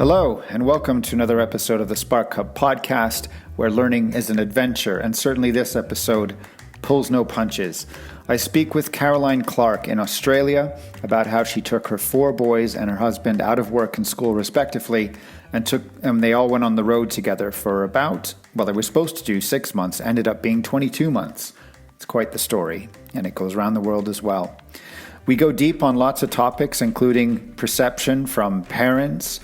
Hello, and welcome to another episode of the Spark Hub podcast, where learning is an adventure, and certainly this episode pulls no punches. I speak with Clarke in Australia about how she took her 4 boys and her husband out of work and school respectively, and they all went on the road together for they were supposed to do 6 months, ended up being 22 months. It's quite the story, and it goes around the world as well. We go deep on lots of topics, including perception from parents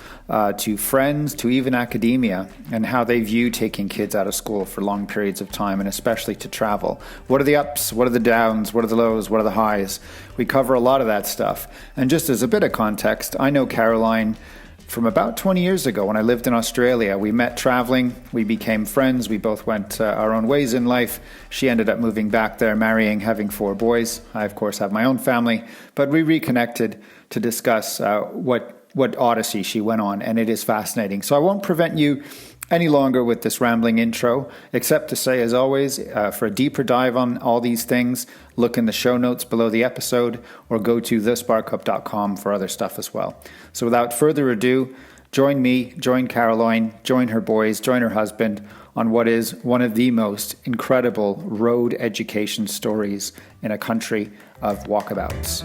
to friends to even academia, and how they view taking kids out of school for long periods of time, and especially to travel. What are the ups? What are the downs? What are the lows? What are the highs? We cover a lot of that stuff. And just as a bit of context, I know Caroline from about 20 years ago when I lived in Australia. We met traveling, we became friends, we both went our own ways in life. She ended up moving back there, marrying, having 4 boys. I, of course, have my own family, but we reconnected to discuss what odyssey she went on, and it is fascinating. So I won't prevent you any longer with this rambling intro, except to say, as always, for a deeper dive on all these things, look in the show notes below the episode or go to thesparkup.com for other stuff as well. So without further ado, join me, join Caroline, join her boys, join her husband on what is one of the most incredible road education stories in a country of walkabouts.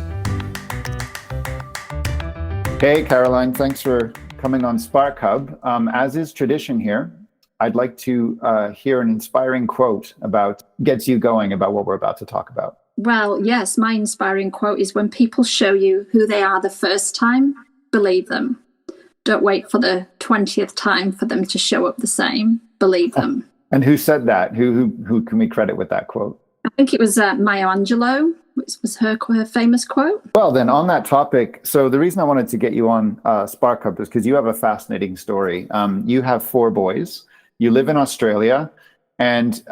Hey, Caroline, thanks for coming on Spark Hub. As is tradition here, I'd like to hear an inspiring quote gets you going about what we're about to talk about. Well, yes, my inspiring quote is, when people show you who they are the first time, believe them. Don't wait for the 20th time for them to show up the same. Believe them. And who said that? Who can we credit with that quote? I think it was Maya Angelou, which was her famous quote. Well, then on that topic, so the reason I wanted to get you on Spark Hub is because you have a fascinating story. You have 4 boys, you live in Australia, and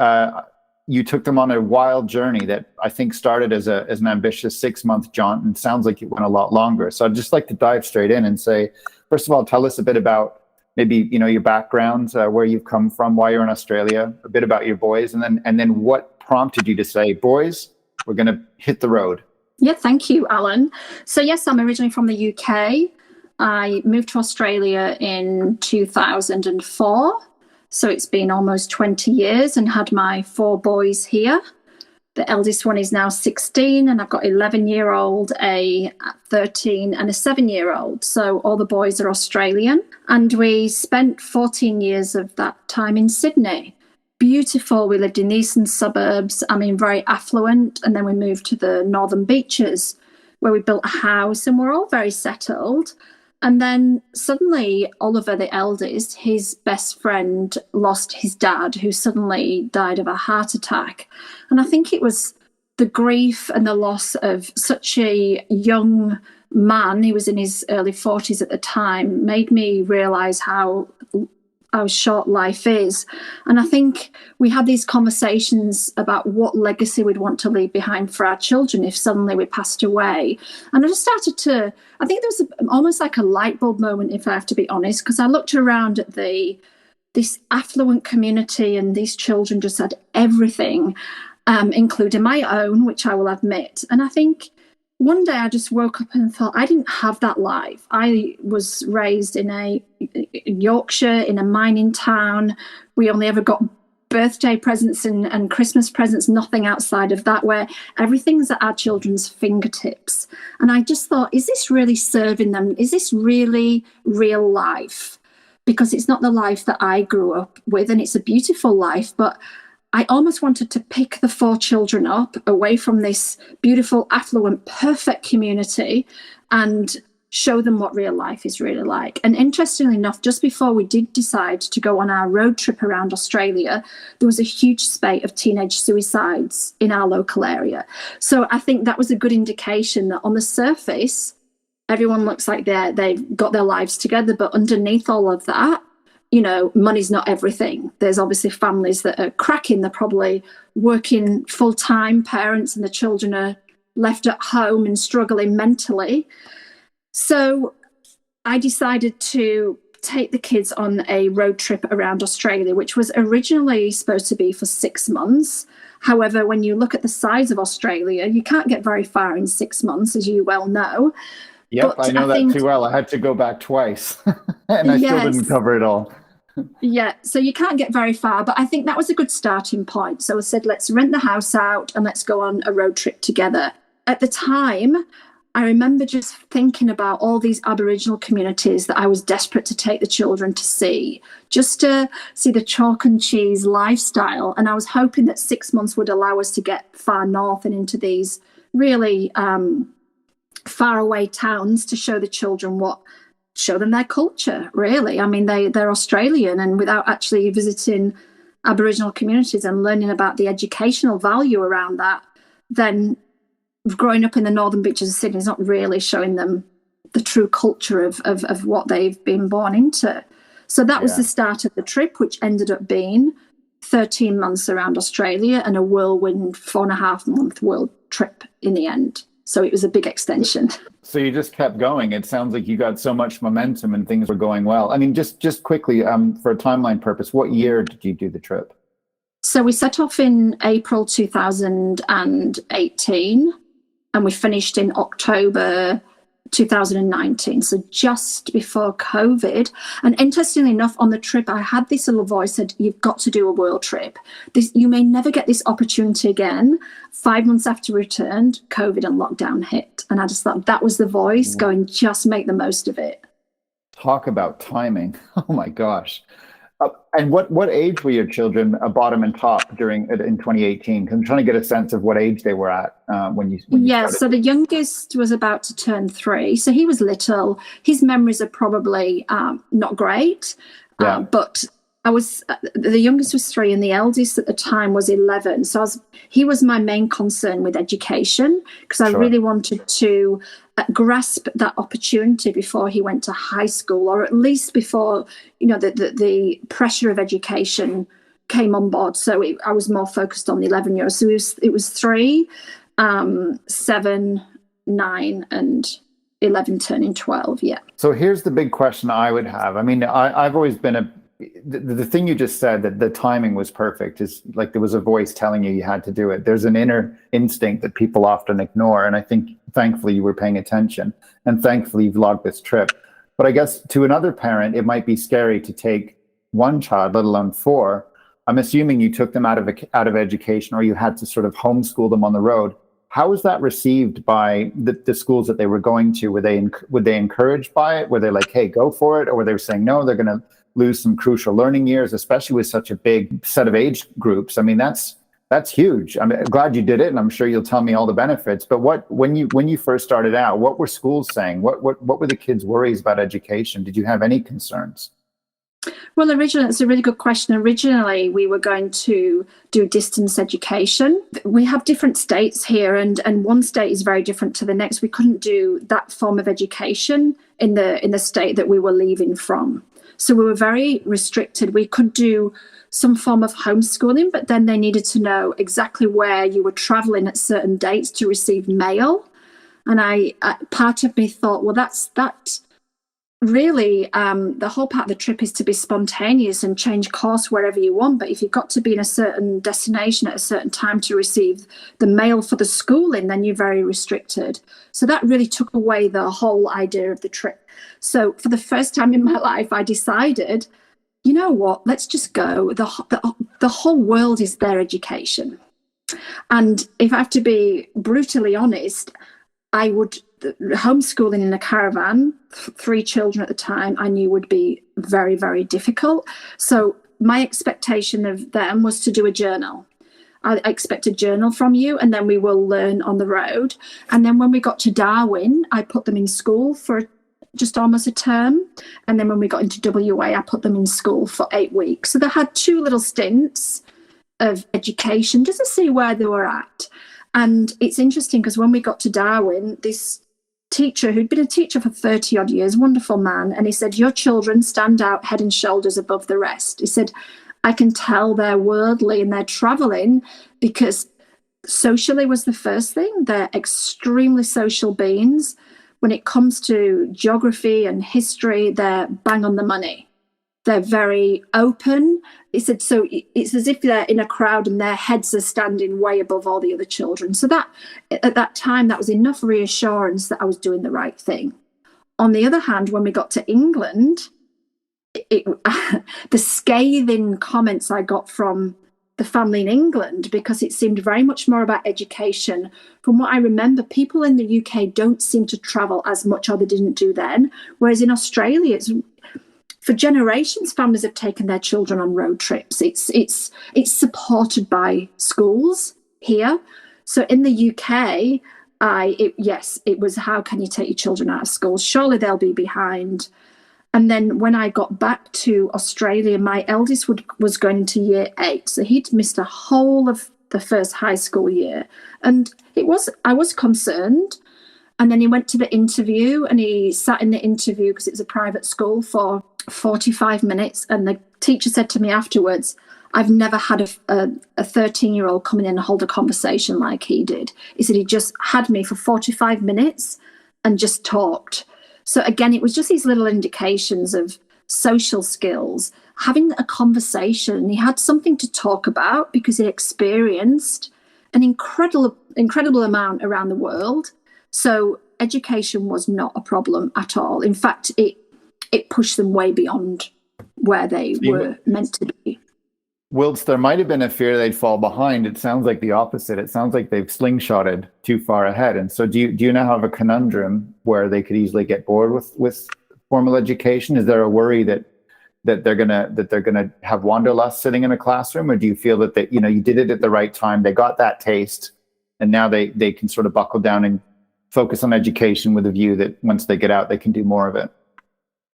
you took them on a wild journey that I think started as an ambitious 6-month jaunt, and sounds like it went a lot longer. So I'd just like to dive straight in and say, first of all, tell us a bit about maybe your background, where you've come from, why you're in Australia, a bit about your boys, and then what prompted you to say, boys, we're going to hit the road. Yeah, thank you, Alan. So yes, I'm originally from the UK. I moved to Australia in 2004. So it's been almost 20 years, and had my 4 boys here. The eldest one is now 16, and I've got 11-year-old, a 13 and a 7-year-old. So all the boys are Australian. And we spent 14 years of that time in Sydney. Beautiful. We lived in the eastern suburbs. Very affluent. And then we moved to the northern beaches, where we built a house, and we're all very settled. And then suddenly Oliver, the eldest, his best friend, lost his dad, who suddenly died of a heart attack. And I think it was the grief and the loss of such a young man, he was in his early 40s at the time, made me realise how short life is. And I think we had these conversations about what legacy we'd want to leave behind for our children if suddenly we passed away. And I just started to, I think there was almost like a light bulb moment, if I have to be honest, because I looked around at this affluent community, and these children just had everything, including my own, which I will admit. And I think one day I just woke up and thought, I didn't have that life. I was raised in Yorkshire, in a mining town. We only ever got birthday presents and Christmas presents, nothing outside of that, where everything's at our children's fingertips. And I just thought, is this really serving them? Is this really real life? Because it's not the life that I grew up with, and it's a beautiful life, but I almost wanted to pick the 4 children up away from this beautiful, affluent, perfect community and show them what real life is really like. And interestingly enough, just before we did decide to go on our road trip around Australia, there was a huge spate of teenage suicides in our local area. So I think that was a good indication that on the surface, everyone looks like they've got their lives together, but underneath all of that, money's not everything. There's obviously families that are cracking. They're probably working full-time parents, and the children are left at home and struggling mentally. So I decided to take the kids on a road trip around Australia, which was originally supposed to be for 6 months. However, when you look at the size of Australia, you can't get very far in 6 months, as you well know. Yep, I know that too well. I had to go back twice. And I still didn't Yes. cover it all. Yeah, so you can't get very far, but I think that was a good starting point. So I said, let's rent the house out and let's go on a road trip together. At the time, I remember just thinking about all these Aboriginal communities that I was desperate to take the children to see, just to see the chalk and cheese lifestyle. And I was hoping that 6 months would allow us to get far north and into these really far away towns to show the children show them their culture, really. I mean, they're Australian, and without actually visiting Aboriginal communities and learning about the educational value around that, then growing up in the northern beaches of Sydney is not really showing them the true culture of what they've been born into. So that was the start of the trip, which ended up being 13 months around Australia and a whirlwind 4.5-month world trip in the end. So it was a big extension. So you just kept going. It sounds like you got so much momentum and things were going well. I mean, just quickly, for a timeline purpose, what year did you do the trip? So we set off in April 2018 and we finished in October 2019, so just before COVID. And interestingly enough, on the trip, I had this little voice said, you've got to do a world trip. You may never get this opportunity again. 5 months after we returned, COVID and lockdown hit. And I just thought that was the voice going, just make the most of it. Talk about timing. Oh my gosh. And what age were your children, bottom and top, in 2018? Because I'm trying to get a sense of what age they were at when you started. So the youngest was about to turn 3. So he was little. His memories are probably not great. But the youngest was 3 and the eldest at the time was 11. So he was my main concern with education, because I really wanted to grasp that opportunity before he went to high school, or at least before, the pressure of education came on board. So I was more focused on the 11-year-olds. So it was 3, 7, 9, and 11 turning 12. Yeah. So here's the big question I would have. I mean, I've always been the thing you just said, that the timing was perfect, is like there was a voice telling you had to do it. There's an inner instinct that people often ignore. And I think thankfully you were paying attention, and thankfully you've logged this trip. But I guess to another parent, it might be scary to take one child, let alone 4. I'm assuming you took them out of education, or you had to sort of homeschool them on the road. How was that received by the schools that they were going to? Were they encouraged by it? Were they like, hey, go for it? Or were they saying, no, they're going to lose some crucial learning years, especially with such a big set of age groups? I mean, that's huge. I'm glad you did it, and I'm sure you'll tell me all the benefits. But when you first started out, what were schools saying? What were the kids' worries about education? Did you have any concerns? Well, originally, it's a really good question. Originally, we were going to do distance education. We have different states here, and one state is very different to the next. We couldn't do that form of education in the state that we were leaving from. So we were very restricted. We could do some form of homeschooling, but then they needed to know exactly where you were traveling at certain dates to receive mail. And part of me thought, well, that really, the whole part of the trip is to be spontaneous and change course wherever you want. But if you've got to be in a certain destination at a certain time to receive the mail for the schooling, then you're very restricted. So that really took away the whole idea of the trip. So for the first time in my life, I decided, you know what, let's just go. The whole world is their education. And if I have to be brutally honest, homeschooling in a caravan, 3 children at the time, I knew would be very, very difficult. So my expectation of them was to do a journal. I expect a journal from you, and then we will learn on the road. And then when we got to Darwin, I put them in school for just almost a term. And then when we got into WA, I put them in school for 8 weeks. So they had 2 little stints of education just to see where they were at. And it's interesting because when we got to Darwin, this teacher who'd been a teacher for 30 odd years, wonderful man, and he said, your children stand out head and shoulders above the rest. He said, I can tell they're worldly and they're traveling because socially was the first thing. They're extremely social beings. When it comes to geography and history, they're bang on the money. They're very open. He said, so it's as if they're in a crowd and their heads are standing way above all the other children. So that at that time, that was enough reassurance that I was doing the right thing. On the other hand, when we got to England, it the scathing comments I got from the family in England, because it seemed very much more about education. From what I remember, people in the UK don't seem to travel as much, or they didn't do then. Whereas in Australia, it's for generations, families have taken their children on road trips. It's supported by schools here. So in the UK, it was, how can you take your children out of school? Surely they'll be behind. And then when I got back to Australia, my eldest was going into year 8. So he'd missed a whole of the first high school year. And I was concerned. And then he went to the interview, and he sat in the interview, because it was a private school, for 45 minutes. And the teacher said to me afterwards, I've never had a 13-year-old come in and hold a conversation like he did. He said he just had me for 45 minutes and just talked. So again, it was just these little indications of social skills, having a conversation. He had something to talk about because he experienced an incredible amount around the world. So education was not a problem at all. In fact, it pushed them way beyond where they were meant to be. Whilst there might have been a fear they'd fall behind, it sounds like the opposite. It sounds like they've slingshotted too far ahead. And so do you now have a conundrum where they could easily get bored with formal education? Is there a worry that they're gonna have wanderlust sitting in a classroom? Or do you feel that you did it at the right time, they got that taste, and now they can sort of buckle down and focus on education with a view that once they get out, they can do more of it?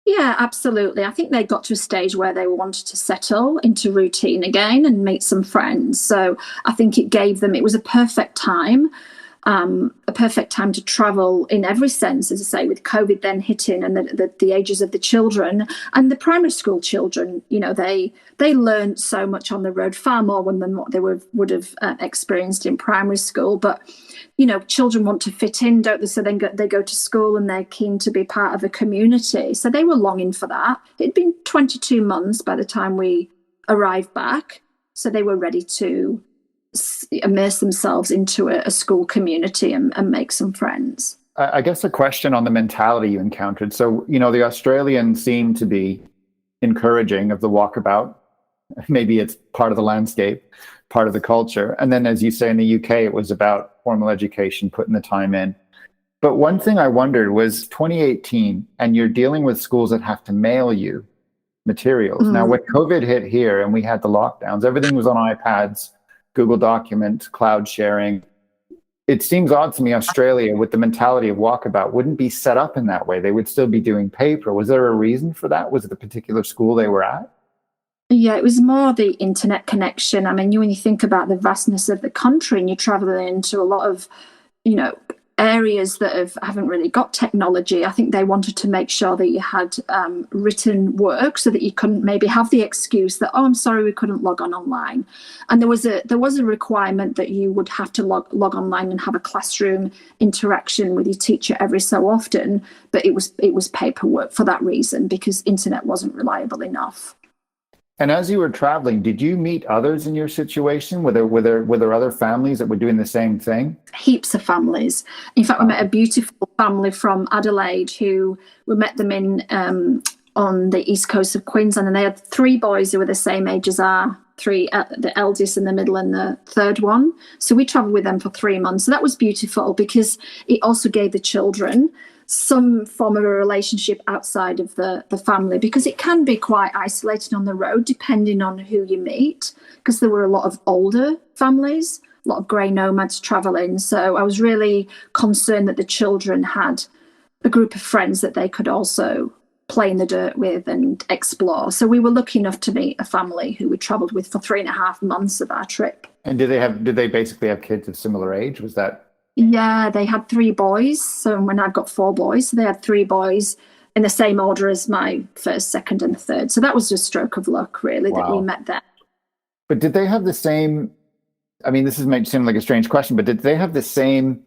Yeah, absolutely. I think they got to a stage where they wanted to settle into routine again and meet some friends. So I think it was a perfect time to travel in every sense, as I say, with COVID then hitting, and the ages of the children and the primary school children. They learned so much on the road, far more than what they would have experienced in primary school. But children want to fit in, don't they? So then they go to school and they're keen to be part of a community. So they were longing for that. It'd been 22 months by the time we arrived back. So they were ready to immerse themselves into a school community and make some friends. I guess a question on the mentality you encountered. So, the Australians seem to be encouraging of the walkabout. Maybe it's part of the landscape, part of the culture. And then, as you say, in the UK, it was about formal education, putting the time in. But one thing I wondered was 2018, and you're dealing with schools that have to mail you materials. Now, when COVID hit here and we had the lockdowns, everything was on iPads, Google Document, cloud sharing. It seems odd to me, Australia, with the mentality of walkabout, wouldn't be set up in that way. They would still be doing paper. Was there a reason for that? Was it the particular school they were at? Yeah, it was more the internet connection. I mean, when you think about the vastness of the country and you're traveling into a lot of, areas that haven't really got technology, I think they wanted to make sure that you had written work so that you couldn't maybe have the excuse that, I'm sorry, we couldn't log on online. And there was a requirement that you would have to log online and have a classroom interaction with your teacher every so often. But it was paperwork for that reason, because internet wasn't reliable enough. And as you were traveling, did you meet others in your situation? Were there other families that were doing the same thing? Heaps of families. In fact, we met a beautiful family from Adelaide who we met them in on the east coast of Queensland, and they had 3 boys who were the same age as our 3, the eldest in the middle and the third one. So we travelled with them for 3 months. So that was beautiful, because it also gave the children some form of a relationship outside of the family, because it can be quite isolated on the road depending on who you meet, because there were a lot of older families, a lot of grey nomads travelling. So I was really concerned that the children had a group of friends that they could also play in the dirt with and explore. So we were lucky enough to meet a family who we travelled with for 3.5 months of our trip. And did they basically have kids of similar age? Was that? Yeah, they had 3 boys. So when I've got 4 boys, so they had 3 boys in the same order as my first, second, and third. So that was just a stroke of luck, really, that we met them. But did they have the same? I mean, this might seem like a strange question, but did they have the same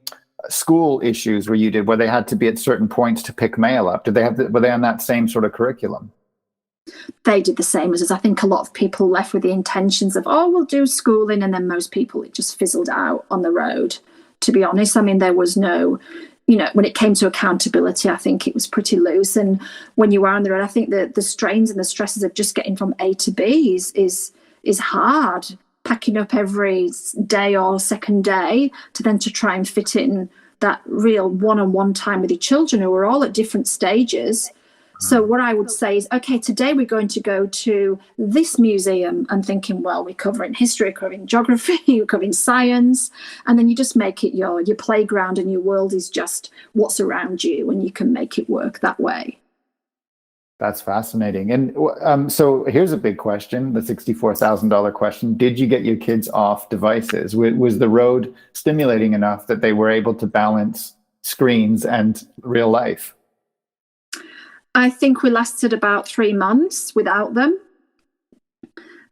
school issues where you did, where they had to be at certain points to pick mail up? Were they on that same sort of curriculum? They did the same as us. I think a lot of people left with the intentions of, we'll do schooling, and then most people, it just fizzled out on the road. To be honest, I mean, there was no, when it came to accountability, I think it was pretty loose. And when you are on the road, I think that the strains and the stresses of just getting from A to B is hard. Packing up every day or second day to try and fit in that real one-on-one time with your children who are all at different stages. So what I would say is, okay, today we're going to go to this museum, and thinking, well, we're covering history, we're covering geography, we're covering science, and then you just make it your playground, and your world is just what's around you, and you can make it work that way. That's fascinating. And so here's a big question, the $64,000 question. Did you get your kids off devices? Was the road stimulating enough that they were able to balance screens and real life? I think we lasted about 3 months without them.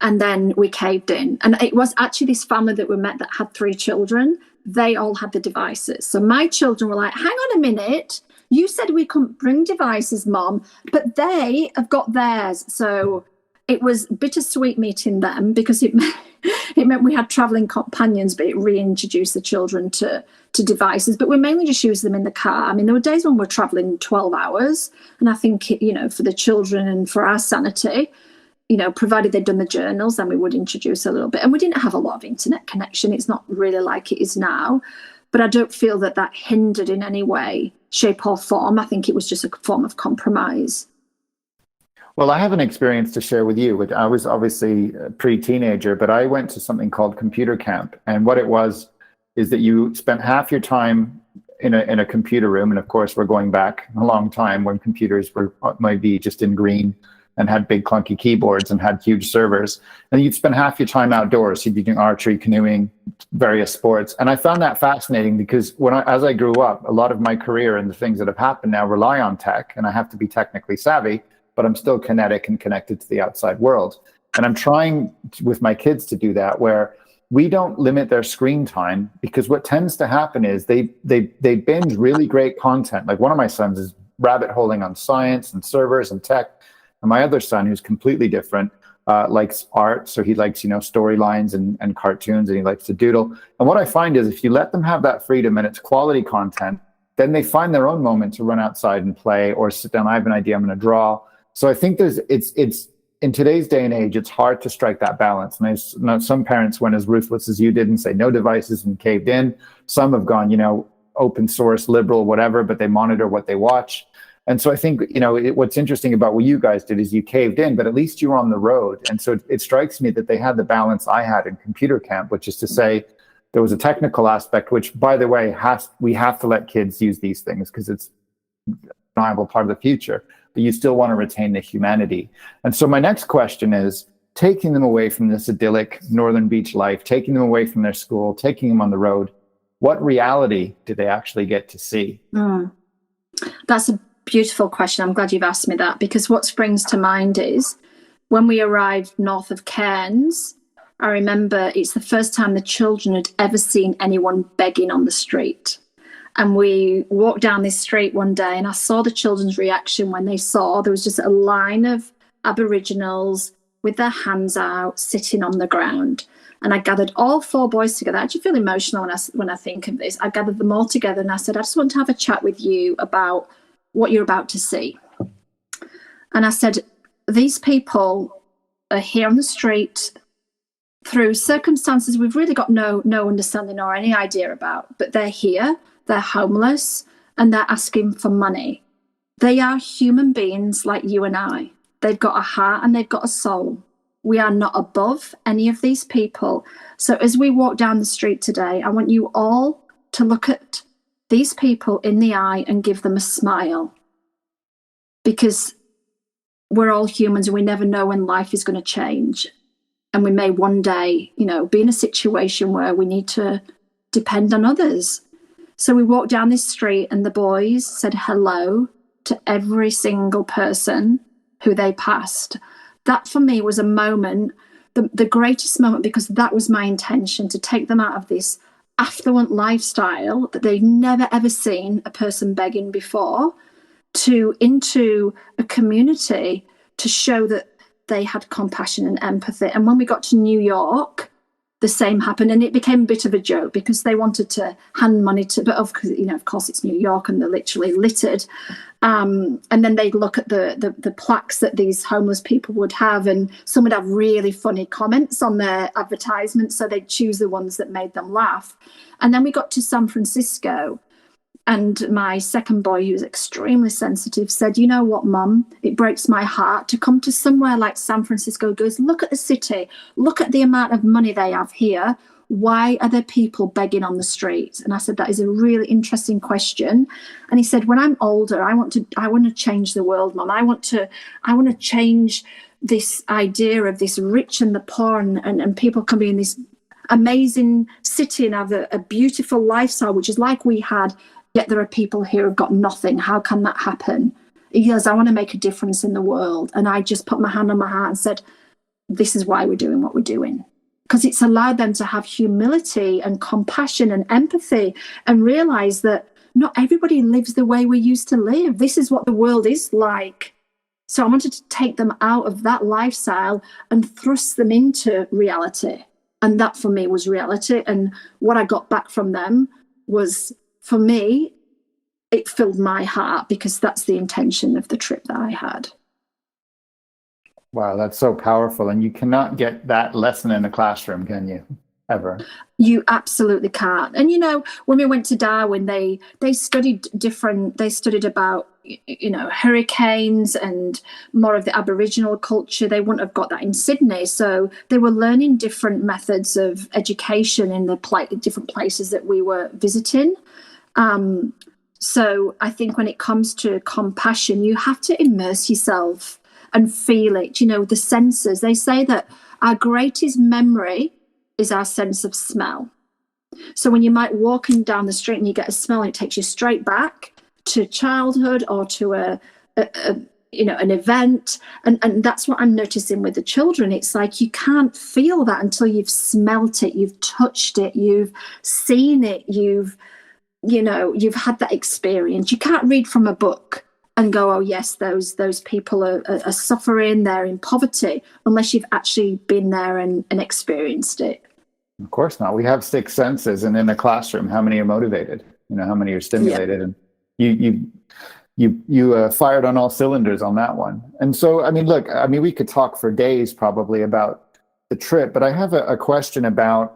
And then we caved in. And it was actually this family that we met that had 3 children. They all had the devices. So my children were like, hang on a minute. You said we couldn't bring devices, Mom, but they have got theirs. So it was bittersweet meeting them, because it meant we had travelling companions, but it reintroduced the children to devices. But we mainly just used them in the car. I mean, there were days when we're travelling 12 hours. And I think, for the children and for our sanity, provided they'd done the journals, then we would introduce a little bit. And we didn't have a lot of internet connection. It's not really like it is now. But I don't feel that hindered in any way, shape or form. I think it was just a form of compromise. Well, I have an experience to share with you. I was obviously a pre-teenager, but I went to something called computer camp. And what it was is that you spent half your time in a computer room. And of course, we're going back a long time when computers might be just in green and had big clunky keyboards and had huge servers. And you'd spend half your time outdoors. You'd be doing archery, canoeing, various sports. And I found that fascinating, because as I grew up, a lot of my career and the things that have happened now rely on tech, and I have to be technically savvy, but I'm still kinetic and connected to the outside world. And I'm trying with my kids to do that, where we don't limit their screen time, because what tends to happen is they binge really great content. Like one of my sons is rabbit holing on science and servers and tech. And my other son, who's completely different, likes art. So he likes, storylines and cartoons, and he likes to doodle. And what I find is if you let them have that freedom and it's quality content, then they find their own moment to run outside and play or sit down. I have an idea, I'm going to draw. So I think it's in today's day and age, it's hard to strike that balance. And I know some parents went as ruthless as you did and say no devices and caved in. Some have gone, open source, liberal, whatever, but they monitor what they watch. And so I think, what's interesting about what you guys did is you caved in, but at least you were on the road. And so it strikes me that they had the balance I had in computer camp, which is to say there was a technical aspect, which, by the way, we have to let kids use these things because it's a viable part of the future, but you still want to retain the humanity. And so my next question is, taking them away from this idyllic Northern Beach life, taking them away from their school, taking them on the road, what reality do they actually get to see? That's a beautiful question. I'm glad you've asked me that, because what springs to mind is when we arrived north of Cairns, I remember it's the first time the children had ever seen anyone begging on the street. And we walked down this street one day and I saw the children's reaction when they saw there was just a line of Aboriginals with their hands out sitting on the ground. And I gathered all 4 boys together. I actually feel emotional when I think of this. I gathered them all together and I said, I just want to have a chat with you about what you're about to see. And I said, these people are here on the street through circumstances we've really got no understanding or any idea about, but they're here, they're homeless, and they're asking for money. They are human beings like you and I. They've got a heart and they've got a soul. We are not above any of these people. So as we walk down the street today, I want you all to look at these people in the eye and give them a smile, because we're all humans and we never know when life is going to change. And we may one day, be in a situation where we need to depend on others. So we walked down this street and the boys said hello to every single person who they passed. That for me was a moment, the greatest moment, because that was my intention, to take them out of this affluent lifestyle that they've never ever seen a person begging before, into a community to show that they had compassion and empathy. And when we got to New York, the same happened, and it became a bit of a joke because they wanted to hand money to, but of course it's New York and they're literally littered. And then they'd look at the plaques that these homeless people would have, and some would have really funny comments on their advertisements, so they'd choose the ones that made them laugh. And then we got to San Francisco, and my second boy, who was extremely sensitive, said, "You know what, Mum? It breaks my heart to come to somewhere like San Francisco." He goes, "Look at the city. Look at the amount of money they have here. Why are there people begging on the streets?" And I said, "That is a really interesting question." And he said, "When I'm older, I want to change the world, Mum. I want to change this idea of this rich and the poor, and people can be in this amazing city and have a beautiful lifestyle, which is like we had. Yet there are people here who've got nothing. How can that happen?" He goes, "I want to make a difference in the world." And I just put my hand on my heart and said, "This is why we're doing what we're doing." Because it's allowed them to have humility and compassion and empathy and realize that not everybody lives the way we used to live. This is what the world is like. So I wanted to take them out of that lifestyle and thrust them into reality. And that for me was reality. And what I got back from them was, for me, it filled my heart, because that's the intention of the trip that I had. Wow, that's so powerful. And you cannot get that lesson in a classroom, can you? Ever? You absolutely can't. And, when we went to Darwin, they studied about, hurricanes and more of the Aboriginal culture. They wouldn't have got that in Sydney. So they were learning different methods of education in the different places that we were visiting. So I think when it comes to compassion, you have to immerse yourself and feel it. The senses, they say that our greatest memory is our sense of smell. So when you might walking down the street and you get a smell, it takes you straight back to childhood or to an event. And that's what I'm noticing with the children. It's like you can't feel that until you've smelt it, you've touched it, you've seen it, you've had that experience. You can't read from a book and go, "Oh yes, those people are suffering, they're in poverty," unless you've actually been there and experienced it. Of course not. We have six senses, and in a classroom, how many are motivated? How many are stimulated? Yeah. And you fired on all cylinders on that one. And so, we could talk for days probably about the trip, but I have a question about.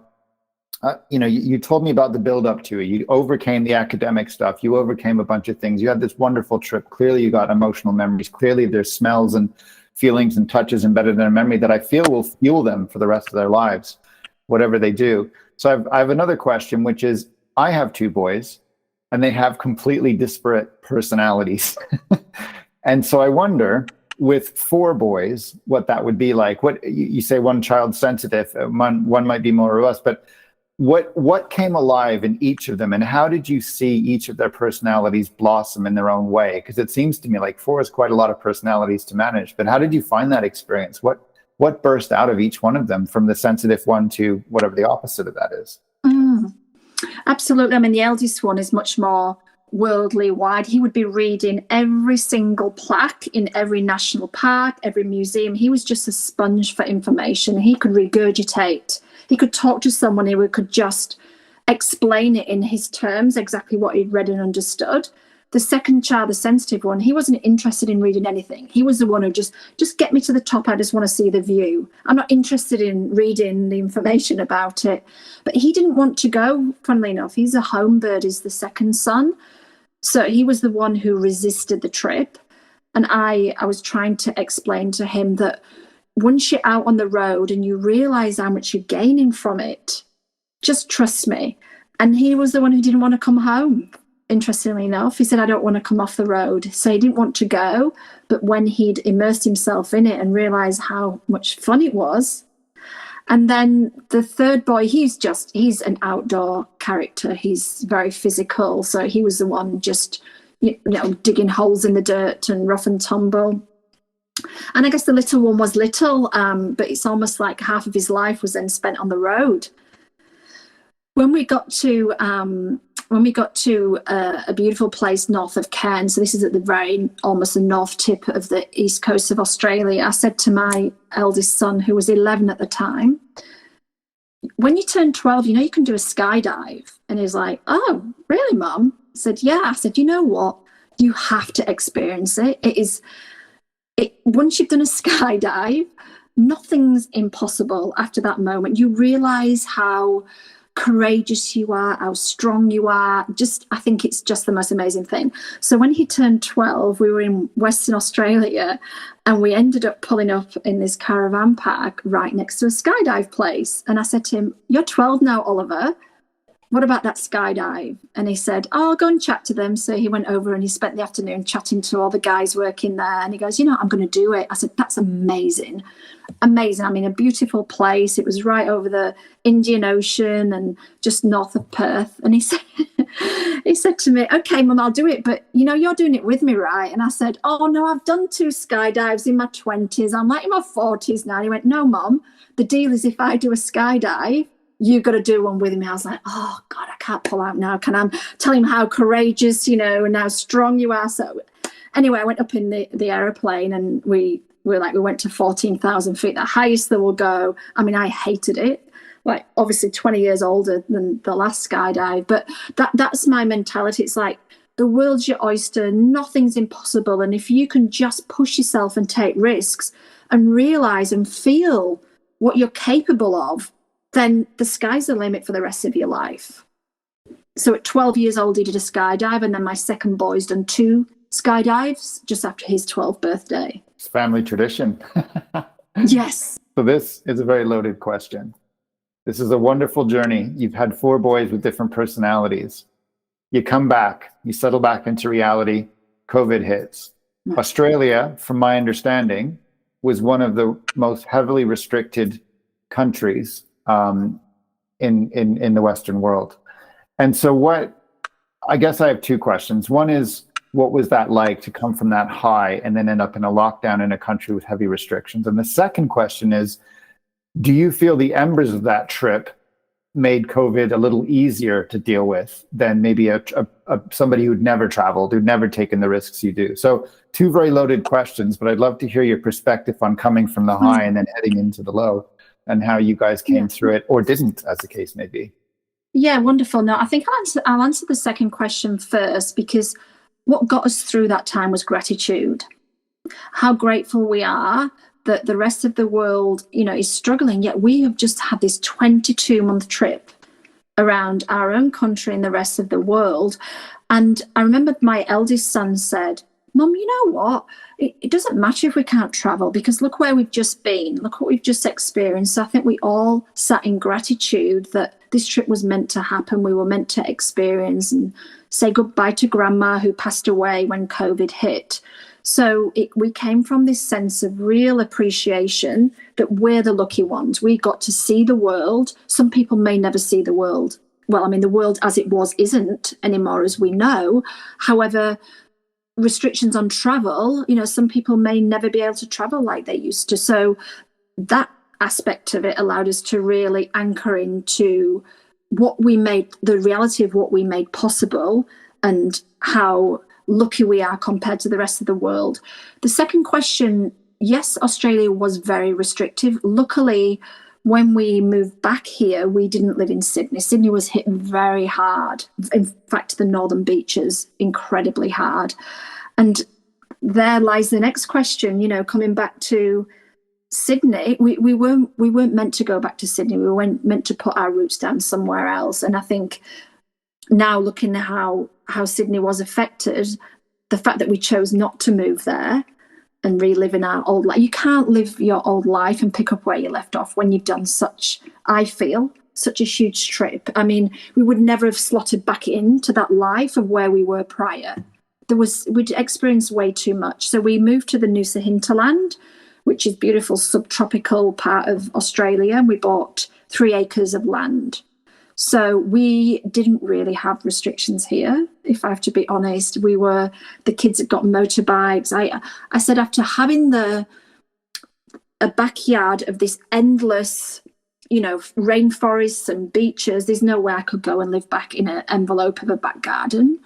You told me about the build up to it. You overcame the academic stuff. You overcame a bunch of things. You had this wonderful trip. Clearly, you got emotional memories. Clearly, there's smells and feelings and touches embedded in their memory that I feel will fuel them for the rest of their lives, whatever they do. So I have another question, which is, I have two boys, and they have completely disparate personalities. And so I wonder, with four boys, what that would be like. What you say, one child's sensitive, one might be more robust, but what came alive in each of them, and how did you see each of their personalities blossom in their own way? Because it seems to me like four is quite a lot of personalities to manage, but how did you find that experience? What burst out of each one of them, from the sensitive one to whatever the opposite of that is? Absolutely. The eldest one is much more worldly wide. He would be reading every single plaque in every national park, every museum. He was just a sponge for information. He could regurgitate. He could talk to someone who could just explain it in his terms, exactly what he'd read and understood. The second child, the sensitive one, he wasn't interested in reading anything. He was the one who just get me to the top. I just want to see the view. I'm not interested in reading the information about it. But he didn't want to go, funnily enough. He's a home bird, is the second son. So he was the one who resisted the trip. And I was trying to explain to him that once you're out on the road and you realize how much you're gaining from it, just trust me. And he was the one who didn't want to come home. Interestingly enough, he said, "I don't want to come off the road." So he didn't want to go. But when he'd immersed himself in it and realized how much fun it was. And then the third boy, he's an outdoor character. He's very physical. So he was the one just, digging holes in the dirt and rough and tumble. And I guess the little one was little, but it's almost like half of his life was then spent on the road. When we got to a beautiful place north of Cairns, so this is at the almost the north tip of the east coast of Australia, I said to my eldest son, who was 11 at the time, when you turn 12, you can do a skydive. And he's like, oh, really, Mum? I said, yeah. I said, you know what? You have to experience it. Once you've done a skydive, nothing's impossible after that moment. You realize how courageous you are, how strong you are. I think it's just the most amazing thing. So when he turned 12, we were in Western Australia, and we ended up pulling up in this caravan park right next to a skydive place. And I said to him, you're 12 now, Oliver. What about that skydive? And he said, oh, I'll go and chat to them. So he went over and he spent the afternoon chatting to all the guys working there. And he goes, I'm going to do it. I said, that's amazing. Amazing. I mean, a beautiful place. It was right over the Indian Ocean and just north of Perth. And he said to me, okay, Mum, I'll do it. But, you're doing it with me, right? And I said, oh, no, I've done 2 skydives in my 20s. I'm like in my 40s now. And he went, no, Mum, the deal is if I do a skydive, you've got to do one with me. I was like, oh, God, I can't pull out now. Can I tell him how courageous, and how strong you are? So anyway, I went up in the aeroplane, and we went to 14,000 feet, the highest that will go. I mean, I hated it. Like, obviously 20 years older than the last skydive. But that's my mentality. It's like, the world's your oyster. Nothing's impossible. And if you can just push yourself and take risks and realize and feel what you're capable of, then the sky's the limit for the rest of your life. So at 12 years old, he did a skydive, and then my second boy's done 2 skydives just after his 12th birthday. It's family tradition. Yes. So this is a very loaded question. This is a wonderful journey. You've had 4 boys with different personalities. You come back, you settle back into reality, COVID hits. Australia, from my understanding, was one of the most heavily restricted countries in the Western world. And so I guess I have 2 questions. One is, what was that like to come from that high and then end up in a lockdown in a country with heavy restrictions? And the second question is, do you feel the embers of that trip made COVID a little easier to deal with than maybe somebody who'd never traveled, who'd never taken the risks you do? So 2 very loaded questions, but I'd love to hear your perspective on coming from the high and then heading into the low, and how you guys came through it, or didn't, as the case may be. Yeah, wonderful. No, I think I'll answer the second question first, because what got us through that time was gratitude. How grateful we are that the rest of the world, is struggling, yet we have just had this 22-month trip around our own country and the rest of the world. And I remember my eldest son said, Mum, you know what? It doesn't matter if we can't travel, because look where we've just been. Look what we've just experienced. So I think we all sat in gratitude that this trip was meant to happen. We were meant to experience and say goodbye to Grandma, who passed away when COVID hit. So we came from this sense of real appreciation that we're the lucky ones. We got to see the world. Some people may never see the world. Well, I mean, the world as it was isn't anymore, as we know. However, restrictions on travel, some people may never be able to travel like they used to. So that aspect of it allowed us to really anchor into the reality of what we made possible, and how lucky we are compared to the rest of the world. The second question, yes, Australia was very restrictive. Luckily, when we moved back here, we didn't live in Sydney. Sydney was hit very hard. In fact, the northern beaches, incredibly hard. And there lies the next question, coming back to Sydney. We weren't meant to go back to Sydney. We weren't meant to put our roots down somewhere else. And I think now, looking at how Sydney was affected, the fact that we chose not to move there and relive in our old life. You can't live your old life and pick up where you left off when you've done such a huge trip. I mean, we would never have slotted back into that life of where we were prior. We'd experienced way too much. So we moved to the Noosa hinterland, which is beautiful subtropical part of Australia. We bought 3 acres of land. So we didn't really have restrictions here, if I have to be honest. The kids had got motorbikes. I said, after having a backyard of this endless, rainforests and beaches, there's no way I could go and live back in an envelope of a back garden.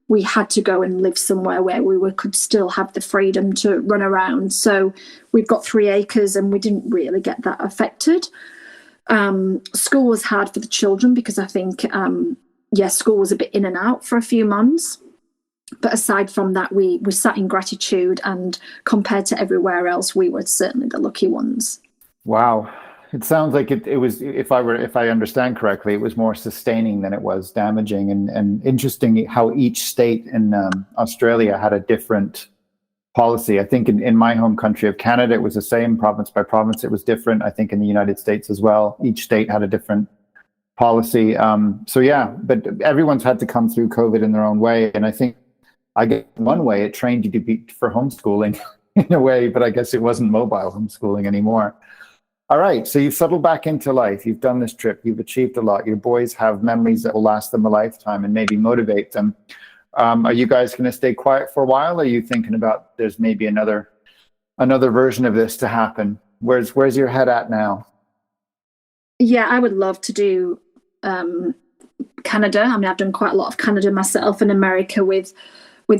We had to go and live somewhere where could still have the freedom to run around. So we've got 3 acres and we didn't really get that affected. School was hard for the children because I think, school was a bit in and out for a few months. But aside from that, we sat in gratitude, and compared to everywhere else, we were certainly the lucky ones. Wow. It sounds like it was, if I understand correctly, it was more sustaining than it was damaging, and interesting how each state in Australia had a different policy. I think in my home country of Canada, it was the same province by province. It was different. I think in the United States as well, each state had a different policy. But everyone's had to come through COVID in their own way. And I guess one way it trained you to be for homeschooling in a way, but I guess it wasn't mobile homeschooling anymore. All right. So you've settled back into life. You've done this trip. You've achieved a lot. Your boys have memories that will last them a lifetime and maybe motivate them. Are you guys going to stay quiet for a while? Or are you thinking about there's maybe another version of this to happen? Where's your head at now? Yeah, I would love to do Canada. I mean, I've done quite a lot of Canada myself, and America with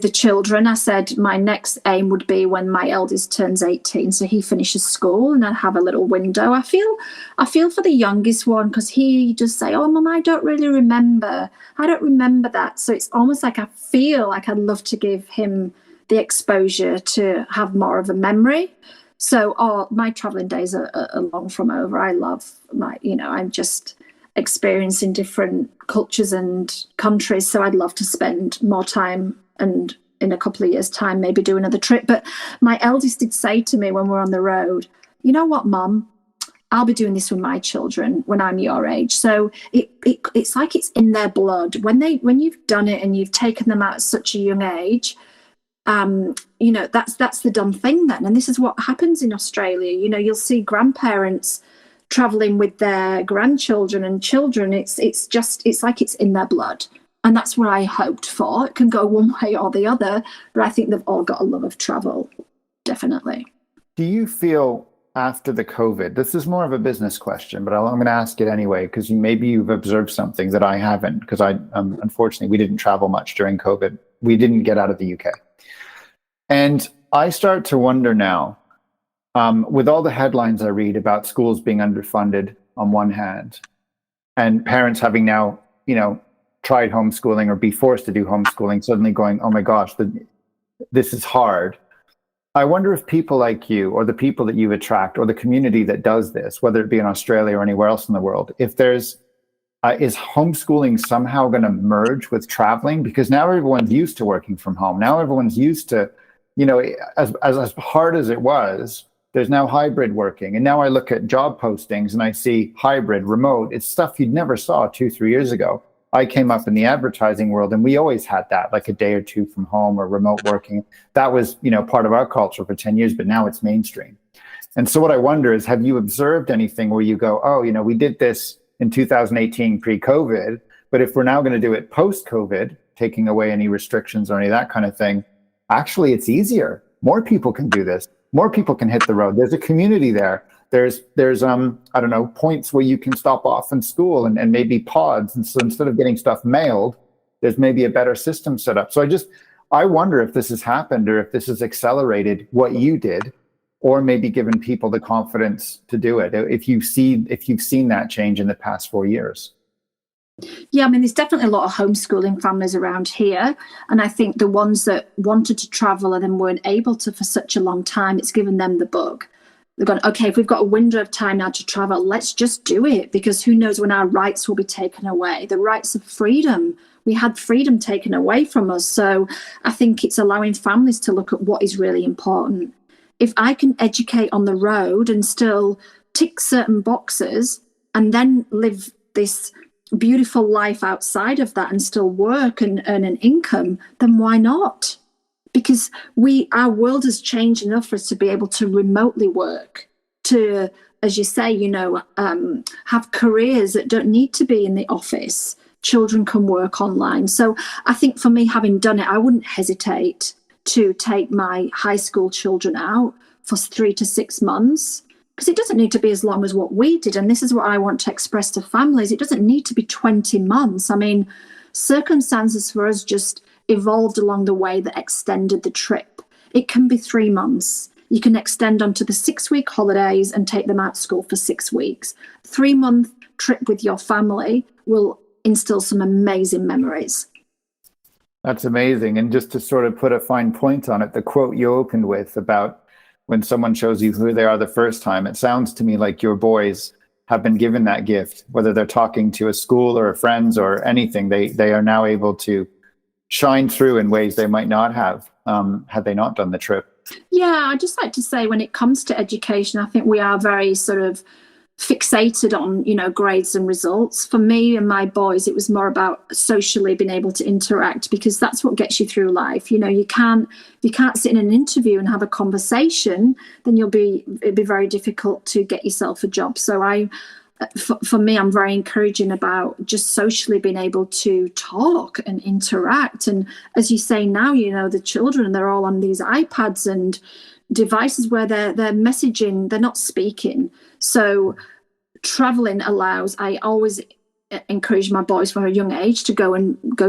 the children. I said my next aim would be when my eldest turns 18, so he finishes school, and I have a little window. I feel for the youngest one, because he just say, "Oh, Mum, I don't really remember. I don't remember that." So it's almost like I feel like I'd love to give him the exposure to have more of a memory. So, my traveling days are long from over. I love I'm just experiencing different cultures and countries. So I'd love to spend more time, and in a couple of years' time, maybe do another trip. But my eldest did say to me when we're on the road, "You know what, Mum? I'll be doing this with my children when I'm your age." So it's like it's in their blood. When you've done it and you've taken them out at such a young age, that's the done thing then. And this is what happens in Australia. You'll see grandparents traveling with their grandchildren and children. It's like it's in their blood. And that's what I hoped for. It can go one way or the other, but I think they've all got a love of travel, definitely. Do you feel after the COVID, this is more of a business question, but I'm going to ask it anyway, because maybe you've observed something that I haven't, because unfortunately, we didn't travel much during COVID. We didn't get out of the UK. And I start to wonder now, with all the headlines I read about schools being underfunded on one hand, and parents having now, tried homeschooling or be forced to do homeschooling, suddenly going, "Oh my gosh, this is hard." I wonder if people like you, or the people that you attract, or the community that does this, whether it be in Australia or anywhere else in the world, if there's is homeschooling somehow going to merge with traveling? Because now everyone's used to working from home. Now everyone's used to, as hard as it was, there's now hybrid working. And now I look at job postings and I see hybrid, remote. It's stuff you'd never saw 2-3 years ago. I came up in the advertising world, and we always had that, like a day or two from home or remote working. That was, part of our culture for 10 years, but now it's mainstream. And so what I wonder is, have you observed anything where you go, "Oh, we did this in 2018 pre-COVID, but if we're now going to do it post-COVID, taking away any restrictions or any of that kind of thing, actually it's easier. More people can do this. More people can hit the road. There's a community there. There's points where you can stop off in school and maybe pods. And so instead of getting stuff mailed, there's maybe a better system set up." So I wonder if this has happened, or if this has accelerated what you did, or maybe given people the confidence to do it. If you've seen that change in the past 4 years. Yeah, I mean, there's definitely a lot of homeschooling families around here. And I think the ones that wanted to travel and then weren't able to for such a long time, it's given them the bug. They've gone, "Okay, if we've got a window of time now to travel, let's just do it, because who knows when our rights will be taken away." The rights of freedom. We had freedom taken away from us. So I think it's allowing families to look at what is really important. If I can educate on the road and still tick certain boxes, and then live this beautiful life outside of that and still work and earn an income, then why not? Because our world has changed enough for us to be able to remotely work, to, as you say, have careers that don't need to be in the office. Children can work online. So I think for me, having done it, I wouldn't hesitate to take my high school children out for 3 to 6 months, because it doesn't need to be as long as what we did. And this is what I want to express to families. It doesn't need to be 20 months. I mean, circumstances for us just evolved along the way that extended the trip. It can be 3 months. you can extend onto the 6-week holidays and take them out of school for 6 weeks. 3-month trip with your family will instill some amazing memories. That's amazing. And just to sort of put a fine point on it, the quote you opened with about when someone shows you who they are the first time, it sounds to me like your boys have been given that gift, whether they're talking to a school or a friends or anything, they are now able to shine through in ways they might not have had they not done the trip. Yeah, I'd just like to say when it comes to education, I think we are very sort of fixated on, grades and results. For me and my boys, it was more about socially being able to interact, because that's what gets you through life. You can't sit in an interview and have a conversation, then it'd be very difficult to get yourself a job. So for me, I'm very encouraging about just socially being able to talk and interact. And as you say now, the children, they're all on these iPads and devices where they're messaging, they're not speaking. So traveling allows, I always encourage my boys from a young age to go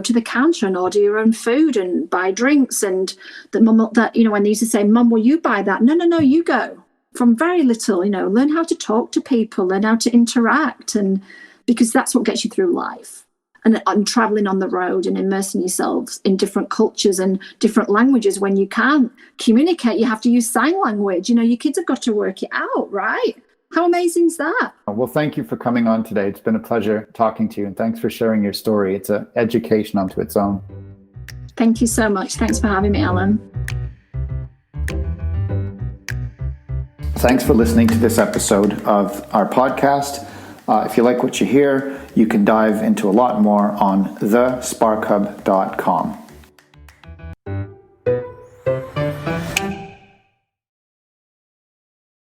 to the counter and order your own food and buy drinks. And when they used to say, Mum, will you buy that? No, you go. From very little, learn how to talk to people, learn how to interact, and because that's what gets you through life. And traveling on the road and immersing yourselves in different cultures and different languages. When you can't communicate, you have to use sign language. Your kids have got to work it out, right? How amazing is that? Well, thank you for coming on today. It's been a pleasure talking to you, and thanks for sharing your story. It's an education unto its own. Thank you so much. Thanks for having me, Alan. Thanks for listening to this episode of our podcast. If you like what you hear, you can dive into a lot more on thesparkhub.com.